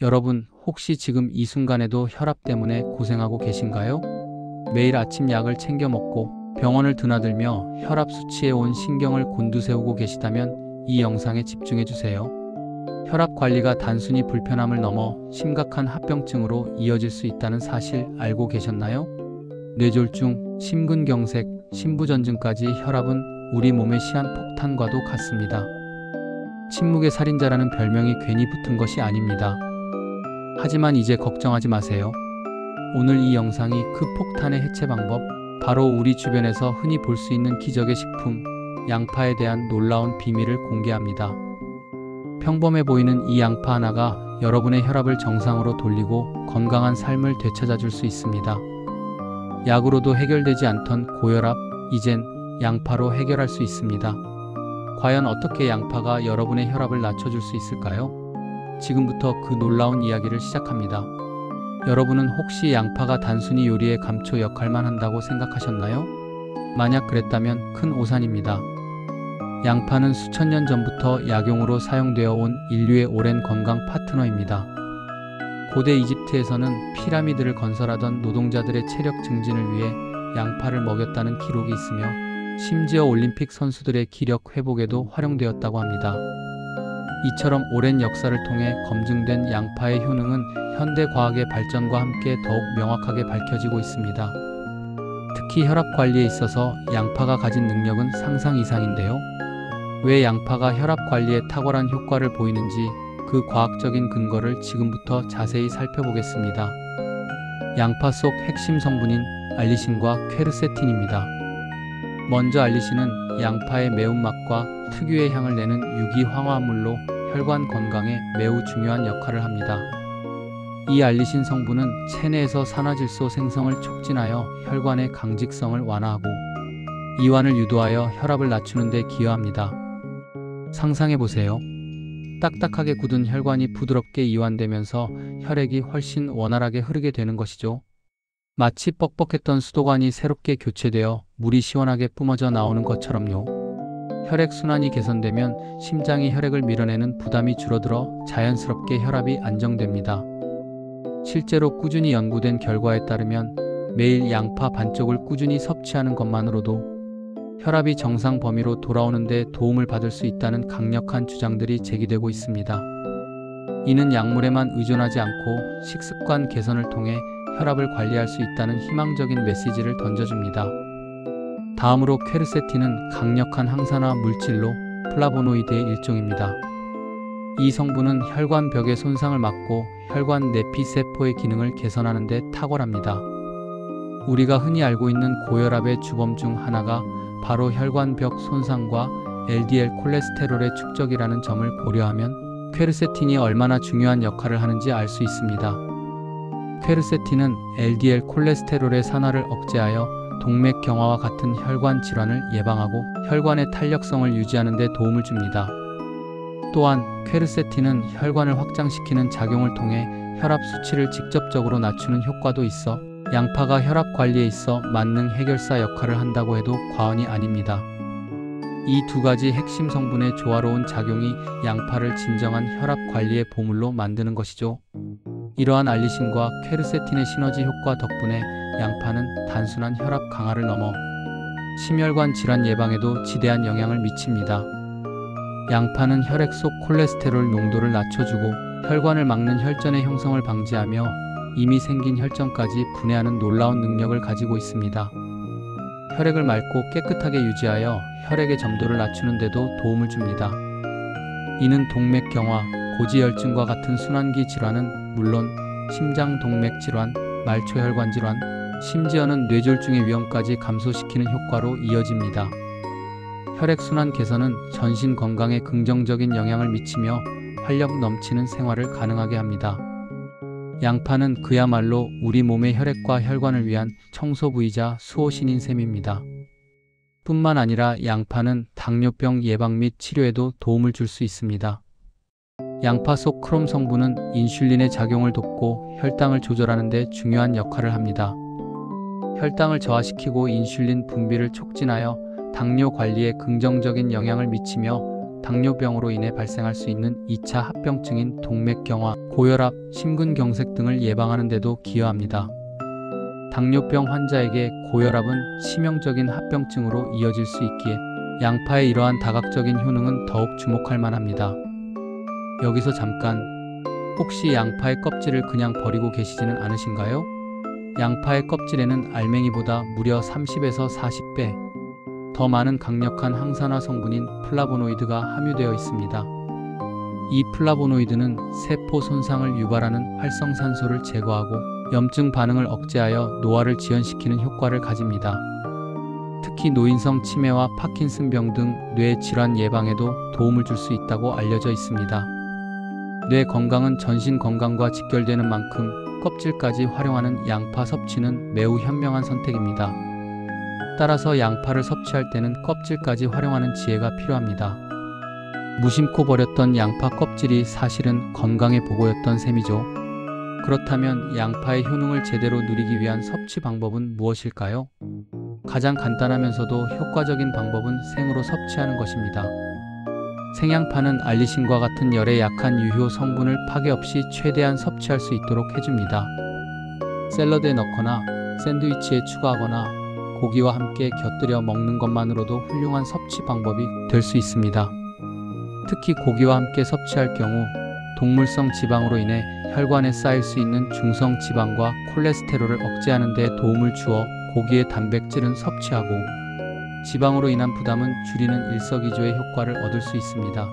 여러분, 혹시 지금 이 순간에도 혈압 때문에 고생하고 계신가요? 매일 아침 약을 챙겨 먹고 병원을 드나들며 혈압 수치에 온 신경을 곤두세우고 계시다면 이 영상에 집중해 주세요. 혈압 관리가 단순히 불편함을 넘어 심각한 합병증으로 이어질 수 있다는 사실 알고 계셨나요? 뇌졸중, 심근경색, 심부전증까지 혈압은 우리 몸의 시한폭탄과도 같습니다. 침묵의 살인자라는 별명이 괜히 붙은 것이 아닙니다. 하지만 이제 걱정하지 마세요. 오늘 이 영상이 그 폭탄의 해체 방법, 바로 우리 주변에서 흔히 볼 수 있는 기적의 식품, 양파에 대한 놀라운 비밀을 공개합니다. 평범해 보이는 이 양파 하나가 여러분의 혈압을 정상으로 돌리고 건강한 삶을 되찾아줄 수 있습니다. 약으로도 해결되지 않던 고혈압, 이젠 양파로 해결할 수 있습니다. 과연 어떻게 양파가 여러분의 혈압을 낮춰줄 수 있을까요? 지금부터 그 놀라운 이야기를 시작합니다. 여러분은 혹시 양파가 단순히 요리의 감초 역할만 한다고 생각하셨나요? 만약 그랬다면 큰 오산입니다. 양파는 수천 년 전부터 약용으로 사용되어 온 인류의 오랜 건강 파트너입니다. 고대 이집트에서는 피라미드를 건설하던 노동자들의 체력 증진을 위해 양파를 먹였다는 기록이 있으며 심지어 올림픽 선수들의 기력 회복에도 활용되었다고 합니다. 이처럼 오랜 역사를 통해 검증된 양파의 효능은 현대 과학의 발전과 함께 더욱 명확하게 밝혀지고 있습니다. 특히 혈압 관리에 있어서 양파가 가진 능력은 상상 이상인데요. 왜 양파가 혈압 관리에 탁월한 효과를 보이는지 그 과학적인 근거를 지금부터 자세히 살펴보겠습니다. 양파 속 핵심 성분인 알리신과 퀘르세틴입니다. 먼저 알리신은 양파의 매운맛과 특유의 향을 내는 유기황화물로 혈관 건강에 매우 중요한 역할을 합니다. 이 알리신 성분은 체내에서 산화질소 생성을 촉진하여 혈관의 강직성을 완화하고 이완을 유도하여 혈압을 낮추는 데 기여합니다. 상상해보세요. 딱딱하게 굳은 혈관이 부드럽게 이완되면서 혈액이 훨씬 원활하게 흐르게 되는 것이죠. 마치 뻑뻑했던 수도관이 새롭게 교체되어 물이 시원하게 뿜어져 나오는 것처럼요. 혈액순환이 개선되면 심장이 혈액을 밀어내는 부담이 줄어들어 자연스럽게 혈압이 안정됩니다. 실제로 꾸준히 연구된 결과에 따르면 매일 양파 반쪽을 꾸준히 섭취하는 것만으로도 혈압이 정상 범위로 돌아오는 데 도움을 받을 수 있다는 강력한 주장들이 제기되고 있습니다. 이는 약물에만 의존하지 않고 식습관 개선을 통해 혈압을 관리할 수 있다는 희망적인 메시지를 던져줍니다. 다음으로 퀘르세틴은 강력한 항산화 물질로 플라보노이드의 일종입니다. 이 성분은 혈관벽의 손상을 막고 혈관 내피세포의 기능을 개선하는 데 탁월합니다. 우리가 흔히 알고 있는 고혈압의 주범 중 하나가 바로 혈관벽 손상과 LDL 콜레스테롤의 축적이라는 점을 고려하면 퀘르세틴이 얼마나 중요한 역할을 하는지 알 수 있습니다. 퀘르세틴은 LDL 콜레스테롤의 산화를 억제하여 동맥경화와 같은 혈관 질환을 예방하고 혈관의 탄력성을 유지하는 데 도움을 줍니다. 또한 퀘르세틴은 혈관을 확장시키는 작용을 통해 혈압 수치를 직접적으로 낮추는 효과도 있어 양파가 혈압 관리에 있어 만능 해결사 역할을 한다고 해도 과언이 아닙니다. 이 두 가지 핵심 성분의 조화로운 작용이 양파를 진정한 혈압 관리의 보물로 만드는 것이죠. 이러한 알리신과 퀘르세틴의 시너지 효과 덕분에 양파는 단순한 혈압 강화를 넘어 심혈관 질환 예방에도 지대한 영향을 미칩니다. 양파는 혈액 속 콜레스테롤 농도를 낮춰주고 혈관을 막는 혈전의 형성을 방지하며 이미 생긴 혈전까지 분해하는 놀라운 능력을 가지고 있습니다. 혈액을 맑고 깨끗하게 유지하여 혈액의 점도를 낮추는 데도 도움을 줍니다. 이는 동맥경화, 고지혈증과 같은 순환기 질환은 물론 심장동맥질환, 말초혈관 질환, 심지어는 뇌졸중의 위험까지 감소시키는 효과로 이어집니다. 혈액순환 개선은 전신 건강에 긍정적인 영향을 미치며 활력 넘치는 생활을 가능하게 합니다. 양파는 그야말로 우리 몸의 혈액과 혈관을 위한 청소부이자 수호신인 셈입니다. 뿐만 아니라 양파는 당뇨병 예방 및 치료에도 도움을 줄 수 있습니다. 양파 속 크롬 성분은 인슐린의 작용을 돕고 혈당을 조절하는 데 중요한 역할을 합니다. 혈당을 저하시키고 인슐린 분비를 촉진하여 당뇨 관리에 긍정적인 영향을 미치며 당뇨병으로 인해 발생할 수 있는 2차 합병증인 동맥경화, 고혈압, 심근경색 등을 예방하는 데도 기여합니다. 당뇨병 환자에게 고혈압은 치명적인 합병증으로 이어질 수 있기에 양파의 이러한 다각적인 효능은 더욱 주목할 만합니다. 여기서 잠깐, 혹시 양파의 껍질을 그냥 버리고 계시지는 않으신가요? 양파의 껍질에는 알맹이보다 무려 30에서 40배 더 많은 강력한 항산화 성분인 플라보노이드가 함유되어 있습니다. 이 플라보노이드는 세포 손상을 유발하는 활성산소를 제거하고 염증 반응을 억제하여 노화를 지연시키는 효과를 가집니다. 특히 노인성 치매와 파킨슨병 등 뇌 질환 예방에도 도움을 줄 수 있다고 알려져 있습니다. 뇌 건강은 전신 건강과 직결되는 만큼 껍질까지 활용하는 양파 섭취는 매우 현명한 선택입니다. 따라서 양파를 섭취할 때는 껍질까지 활용하는 지혜가 필요합니다. 무심코 버렸던 양파 껍질이 사실은 건강의 보고였던 셈이죠. 그렇다면 양파의 효능을 제대로 누리기 위한 섭취 방법은 무엇일까요? 가장 간단하면서도 효과적인 방법은 생으로 섭취하는 것입니다. 생양파는 알리신과 같은 열에 약한 유효 성분을 파괴 없이 최대한 섭취할 수 있도록 해줍니다. 샐러드에 넣거나 샌드위치에 추가하거나 고기와 함께 곁들여 먹는 것만으로도 훌륭한 섭취 방법이 될 수 있습니다. 특히 고기와 함께 섭취할 경우 동물성 지방으로 인해 혈관에 쌓일 수 있는 중성 지방과 콜레스테롤을 억제하는 데 도움을 주어 고기의 단백질은 섭취하고 지방으로 인한 부담은 줄이는 일석이조의 효과를 얻을 수 있습니다.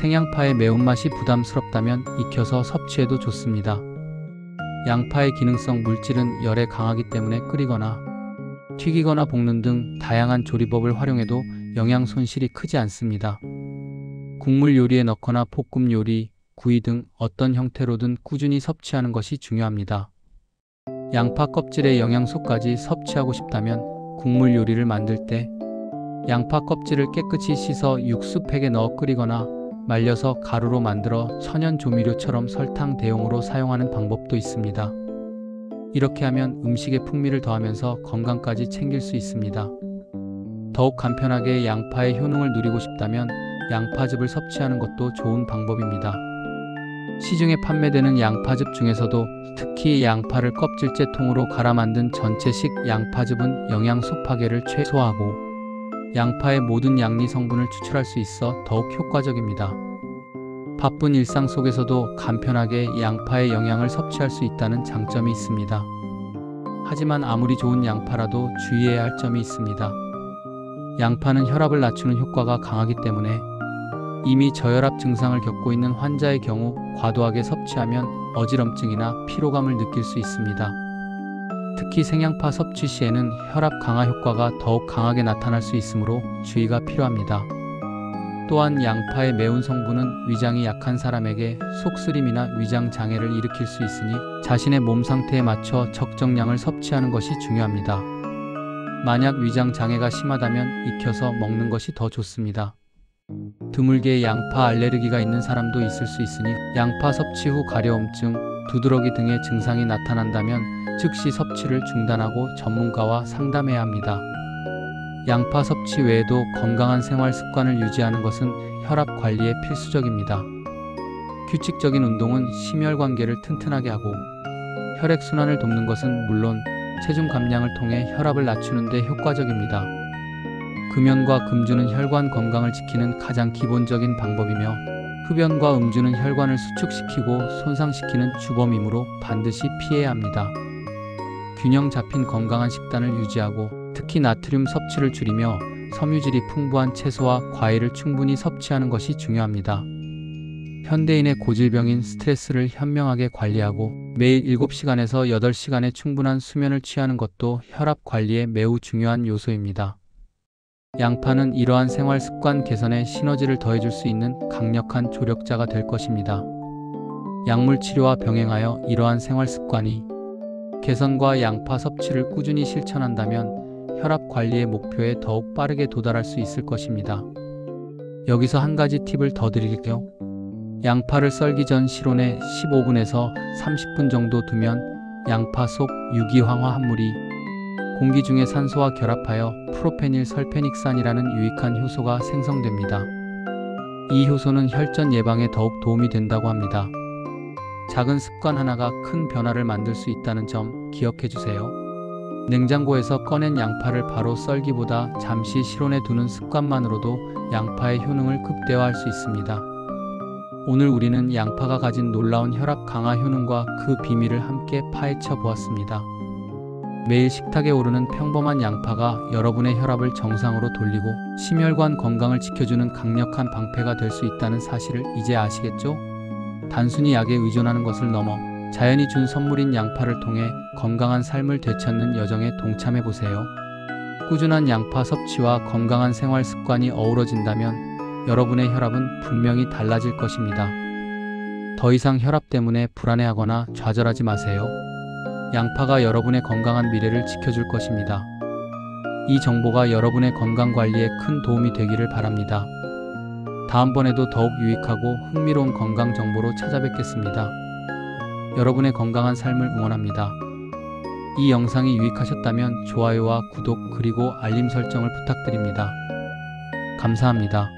생양파의 매운맛이 부담스럽다면 익혀서 섭취해도 좋습니다. 양파의 기능성 물질은 열에 강하기 때문에 끓이거나 튀기거나 볶는 등 다양한 조리법을 활용해도 영양 손실이 크지 않습니다. 국물 요리에 넣거나 볶음 요리, 구이 등 어떤 형태로든 꾸준히 섭취하는 것이 중요합니다. 양파 껍질의 영양소까지 섭취하고 싶다면 국물 요리를 만들 때 양파 껍질을 깨끗이 씻어 육수팩에 넣어 끓이거나 말려서 가루로 만들어 천연 조미료처럼 설탕 대용으로 사용하는 방법도 있습니다. 이렇게 하면 음식에 풍미를 더하면서 건강까지 챙길 수 있습니다. 더욱 간편하게 양파의 효능을 누리고 싶다면 양파즙을 섭취하는 것도 좋은 방법입니다. 시중에 판매되는 양파즙 중에서도 특히 양파를 껍질째 통으로 갈아 만든 전체식 양파즙은 영양소 파괴를 최소화하고 양파의 모든 양리 성분을 추출할 수 있어 더욱 효과적입니다. 바쁜 일상 속에서도 간편하게 양파의 영양을 섭취할 수 있다는 장점이 있습니다. 하지만 아무리 좋은 양파라도 주의해야 할 점이 있습니다. 양파는 혈압을 낮추는 효과가 강하기 때문에 이미 저혈압 증상을 겪고 있는 환자의 경우 과도하게 섭취하면 어지럼증이나 피로감을 느낄 수 있습니다. 특히 생양파 섭취 시에는 혈압 강화 효과가 더욱 강하게 나타날 수 있으므로 주의가 필요합니다. 또한 양파의 매운 성분은 위장이 약한 사람에게 속쓰림이나 위장 장애를 일으킬 수 있으니 자신의 몸 상태에 맞춰 적정량을 섭취하는 것이 중요합니다. 만약 위장 장애가 심하다면 익혀서 먹는 것이 더 좋습니다. 드물게 양파 알레르기가 있는 사람도 있을 수 있으니 양파 섭취 후 가려움증, 두드러기 등의 증상이 나타난다면 즉시 섭취를 중단하고 전문가와 상담해야 합니다. 양파 섭취 외에도 건강한 생활 습관을 유지하는 것은 혈압 관리에 필수적입니다. 규칙적인 운동은 심혈관계를 튼튼하게 하고 혈액순환을 돕는 것은 물론 체중 감량을 통해 혈압을 낮추는 데 효과적입니다. 금연과 금주는 혈관 건강을 지키는 가장 기본적인 방법이며 흡연과 음주는 혈관을 수축시키고 손상시키는 주범이므로 반드시 피해야 합니다. 균형 잡힌 건강한 식단을 유지하고 특히 나트륨 섭취를 줄이며 섬유질이 풍부한 채소와 과일을 충분히 섭취하는 것이 중요합니다. 현대인의 고질병인 스트레스를 현명하게 관리하고 매일 7시간에서 8시간의 충분한 수면을 취하는 것도 혈압 관리에 매우 중요한 요소입니다. 양파는 이러한 생활 습관 개선에 시너지를 더해줄 수 있는 강력한 조력자가 될 것입니다. 약물 치료와 병행하여 이러한 생활 습관이 개선과 양파 섭취를 꾸준히 실천한다면 혈압 관리의 목표에 더욱 빠르게 도달할 수 있을 것입니다. 여기서 한 가지 팁을 더 드릴게요. 양파를 썰기 전 실온에 15분에서 30분 정도 두면 양파 속 유기황화 합물이 공기 중에 산소와 결합하여 프로페닐 설페닉산이라는 유익한 효소가 생성됩니다. 이 효소는 혈전 예방에 더욱 도움이 된다고 합니다. 작은 습관 하나가 큰 변화를 만들 수 있다는 점 기억해 주세요. 냉장고에서 꺼낸 양파를 바로 썰기보다 잠시 실온에 두는 습관만으로도 양파의 효능을 극대화할 수 있습니다. 오늘 우리는 양파가 가진 놀라운 혈압 강화 효능과 그 비밀을 함께 파헤쳐 보았습니다. 매일 식탁에 오르는 평범한 양파가 여러분의 혈압을 정상으로 돌리고 심혈관 건강을 지켜주는 강력한 방패가 될 수 있다는 사실을 이제 아시겠죠? 단순히 약에 의존하는 것을 넘어 자연이 준 선물인 양파를 통해 건강한 삶을 되찾는 여정에 동참해 보세요. 꾸준한 양파 섭취와 건강한 생활 습관이 어우러진다면 여러분의 혈압은 분명히 달라질 것입니다. 더 이상 혈압 때문에 불안해하거나 좌절하지 마세요. 양파가 여러분의 건강한 미래를 지켜줄 것입니다. 이 정보가 여러분의 건강 관리에 큰 도움이 되기를 바랍니다. 다음번에도 더욱 유익하고 흥미로운 건강 정보로 찾아뵙겠습니다. 여러분의 건강한 삶을 응원합니다. 이 영상이 유익하셨다면 좋아요와 구독 그리고 알림 설정을 부탁드립니다. 감사합니다.